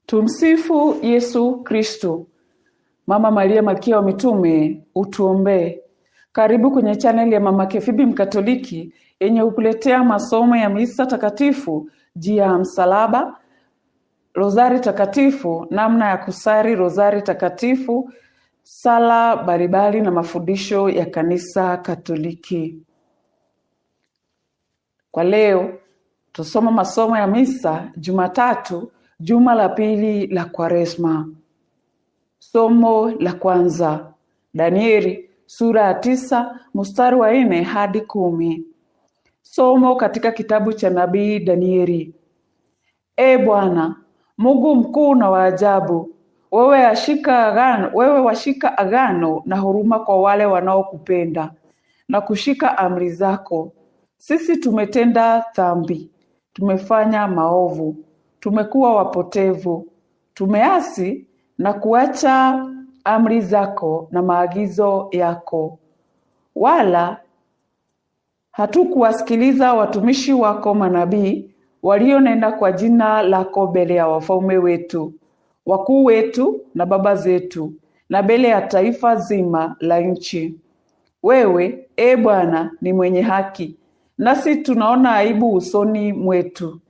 Tumsifu Yesu Kristo. Mama Maria Malkia wa Mitume, utuombee. Karibu kwenye channel ya Mama Kefibi Mkatoliki yenye ukuletea masomo ya misa takatifu, njia ya msalaba, rozari takatifu, namna ya kusali rozari takatifu, sala mbalimbali na mafundisho ya kanisa Katoliki. Kwa leo tusoma masomo ya misa Jumatatu, juma la pili la Kwaresma. Somo la kwanza, Danieli sura ya 9 mstari wa 4 hadi 10. Somo katika kitabu cha nabii Danieli. Bwana, Mungu mkuu na wa ajabu, wewe washika agano na huruma kwa wale wanaokupenda na kushika amri zako. Sisi tumetenda dhambi, tumefanya maovu, tumekuwa wapotevu, tumeasi na kuacha amri zako na maagizo yako. Wala hatukuwasikiliza watumishi wako manabii walionena kwa jina lako mbele ya wafalme wetu, wakuu wetu na baba zetu, na mbele ya taifa zima la nchi. Wewe, Bwana, ni mwenye haki, nasi tunaona aibu usoni mwetu.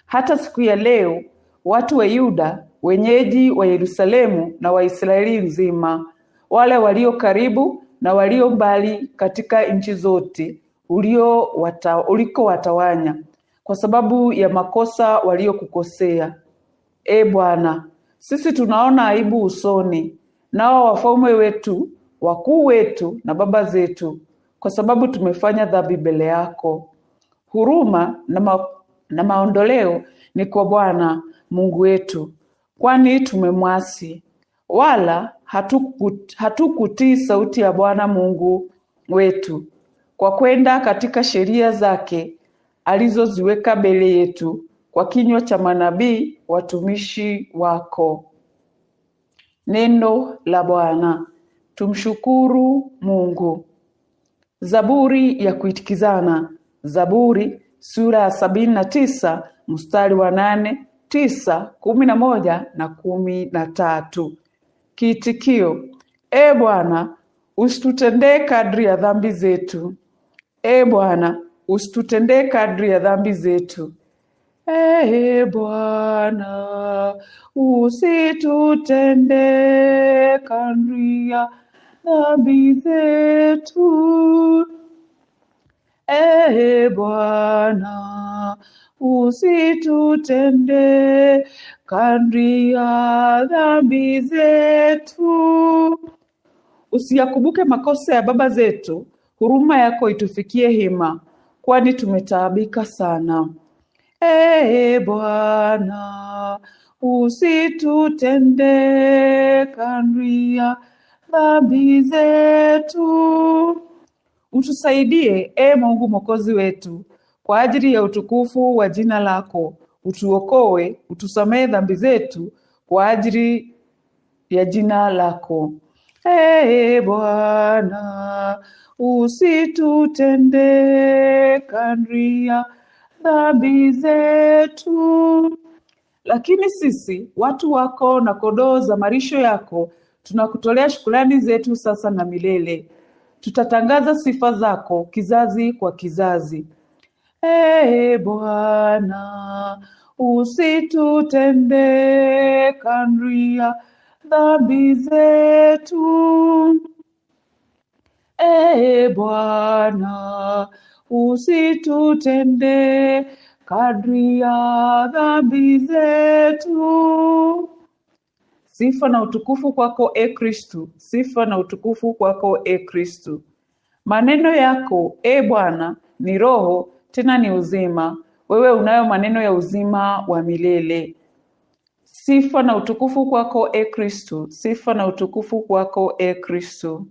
Hata siku ya leo, watu wa Yuda, wenyeji wa Yerusalemu na Waisraeli nzima, wale walio karibu na walio mbali katika nchi zote ulikowatawanya, kwa sababu ya makosa waliokukosea. Bwana, sisi tunaona aibu usoni, nao wafalme wetu, wakuu wetu na baba zetu, kwa sababu tumefanya dhambi mbele yako. Huruma na maondoleo ni kwa Bwana Mungu wetu, kwani tumemwasi. Wala hatukutii sauti ya Bwana Mungu wetu, kwa kwenda katika sheria zake alizoziweka mbele yetu kwa kinywa cha manabii watumishi wako. Neno la Bwana. Tumshukuru Mungu. Zaburi ya kuitikizana. Zaburi sura ya 79 mstari wa 8, 9, 11 na 13. Kiitikio: Bwana, usitutendee kadri ya dhambi zetu. Bwana, usitutendee kadri ya dhambi zetu. Bwana, usitutendee kadri ya dhambi zetu. Bwana, usitutendee kadri ya dhambi zetu. Usiyakumbuke makosa ya baba zetu, huruma yako itufikie hima, kwani tumetaabika sana. Bwana, usitutendee kadri ya dhambi zetu. Utusaidie, Mungu Mwokozi wetu, kwa ajili ya utukufu wa jina lako. Utuokoe, utusamehe dhambi zetu kwa ajili ya jina lako. Bwana, usitutendee kadri ya dhambi zetu. Lakini sisi, watu wako na kondoo za malisho yako, tunakutolea shukrani zetu sasa na milele. Tutatangaza sifa zako kizazi kwa kizazi. Bwana, usitutendee kadri ya dhambi zetu. Bwana, usitutendee kadri ya dhambi zetu. Sifa na utukufu kwako, Kristo. Sifa na utukufu kwako, Kristo. Maneno yako, Bwana, ni roho, tena ni uzima. Wewe unayo maneno ya uzima wa milele. Sifa na utukufu kwako, Kristo. Sifa na utukufu kwako, Kristo.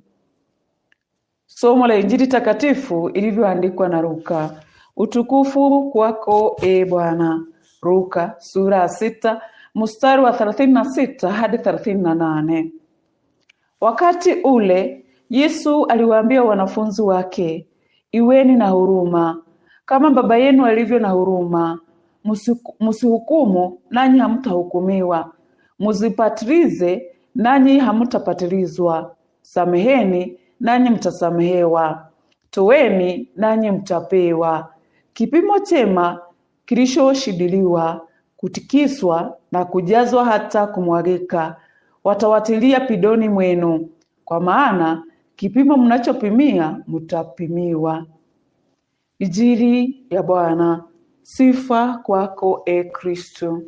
Somo la Injili takatifu ilivyoandikwa na Luka. Utukufu kwako, Bwana. Luka sura ya 6 mstari wa 36 hadi 38. Wakati ule Yesu aliwaambia wanafunzi wake, iweni na huruma kama Baba yenu alivyo na huruma. Msihukumu nanyi hamtahukumiwa, msipatilize nanyi hamtapatilizwa, sameheni nanyi mtasamehewa, toweni nanyi mtapewa. Kipimo chema kilishoshidiliwa, kutikiswa na kujazwa hata kumwagika, watawatilia pidoni mwenu, kwa maana kipimo mnachopimia mtapimiwa. Injili ya Bwana. Sifa kwako, e Kristo.